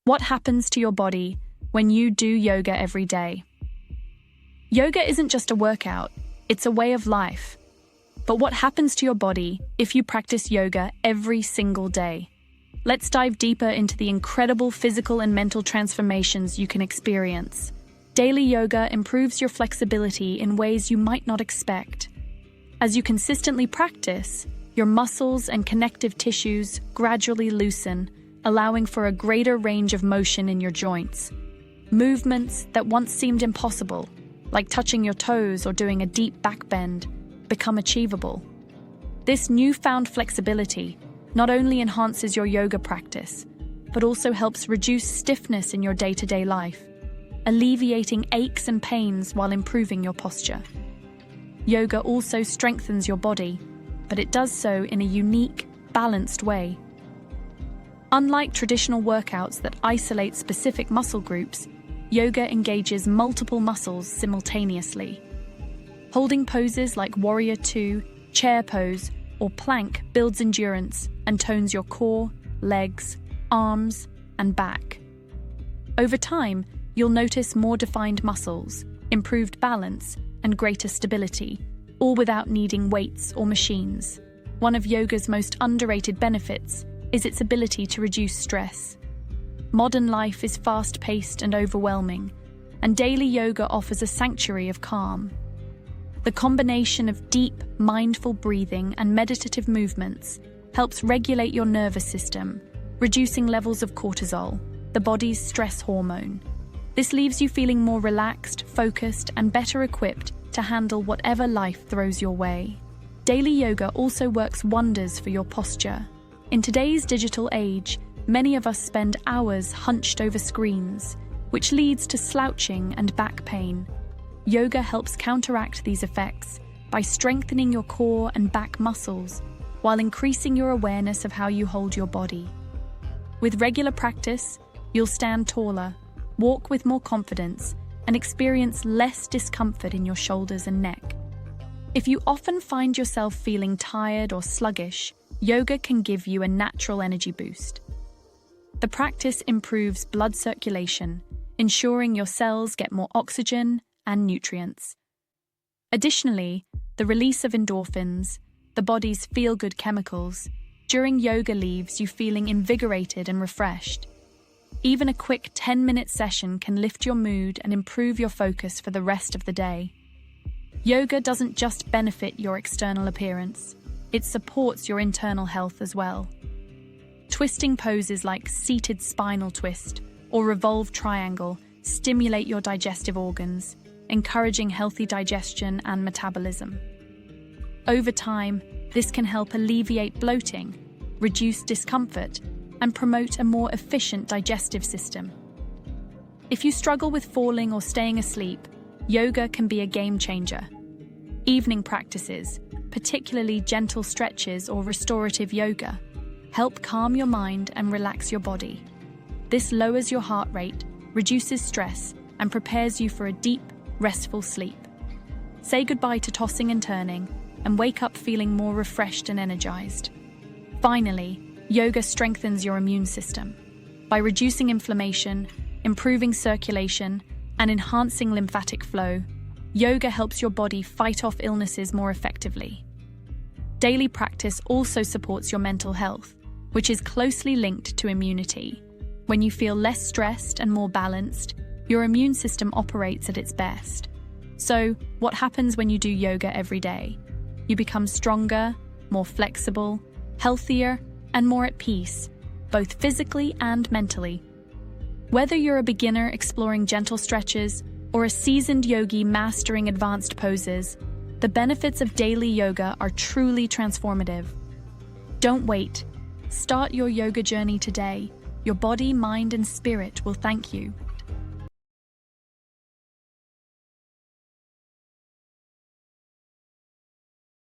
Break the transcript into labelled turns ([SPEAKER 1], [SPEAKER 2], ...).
[SPEAKER 1] What happens to your body when you do yoga every day? Yoga isn't just a workout, it's a way of life. But what happens to your body if you practice yoga every single day? Let's dive deeper into the incredible physical and mental transformations you can experience. Daily yoga improves your flexibility in ways you might not expect. As you consistently practice, your muscles and connective tissues gradually loosen, allowing for a greater range of motion in your joints. Movements that once seemed impossible, like touching your toes or doing a deep back bend, become achievable. This newfound flexibility not only enhances your yoga practice, but also helps reduce stiffness in your day-to-day life, alleviating aches and pains while improving your posture. Yoga also strengthens your body, but it does so in a unique, balanced way. Unlike traditional workouts that isolate specific muscle groups, yoga engages multiple muscles simultaneously. Holding poses like Warrior 2, chair pose, or plank builds endurance and tones your core, legs, arms, and back. Over time, you'll notice more defined muscles, improved balance, and greater stability, all without needing weights or machines. One of yoga's most underrated benefits is its ability to reduce stress. Modern life is fast-paced and overwhelming, and daily yoga offers a sanctuary of calm. The combination of deep, mindful breathing and meditative movements helps regulate your nervous system, reducing levels of cortisol, the body's stress hormone. This leaves you feeling more relaxed, focused, and better equipped to handle whatever life throws your way. Daily yoga also works wonders for your posture. In today's digital age, many of us spend hours hunched over screens, which leads to slouching and back pain. Yoga helps counteract these effects by strengthening your core and back muscles while increasing your awareness of how you hold your body. With regular practice, you'll stand taller, walk with more confidence, and experience less discomfort in your shoulders and neck. If you often find yourself feeling tired or sluggish, yoga can give you a natural energy boost. The practice improves blood circulation, ensuring your cells get more oxygen and nutrients. Additionally, the release of endorphins, the body's feel-good chemicals, during yoga leaves you feeling invigorated and refreshed. Even a quick 10-minute session can lift your mood and improve your focus for the rest of the day. Yoga doesn't just benefit your external appearance, it supports your internal health as well. Twisting poses like seated spinal twist or revolved triangle stimulate your digestive organs, encouraging healthy digestion and metabolism. Over time, this can help alleviate bloating, reduce discomfort, and promote a more efficient digestive system. If you struggle with falling or staying asleep, yoga can be a game changer. Evening practices, particularly gentle stretches or restorative yoga, help calm your mind and relax your body. This lowers your heart rate, reduces stress, and prepares you for a deep, restful sleep. Say goodbye to tossing and turning, and wake up feeling more refreshed and energized. Finally, yoga strengthens your immune system. By reducing inflammation, improving circulation, and enhancing lymphatic flow, yoga helps your body fight off illnesses more effectively. Daily practice also supports your mental health, which is closely linked to immunity. When you feel less stressed and more balanced, your immune system operates at its best. So, what happens when you do yoga every day? You become stronger, more flexible, healthier, and more at peace, both physically and mentally. Whether you're a beginner exploring gentle stretches or a seasoned yogi mastering advanced poses, the benefits of daily yoga are truly transformative. Don't wait. Start your yoga journey today. Your body, mind, and spirit will thank you.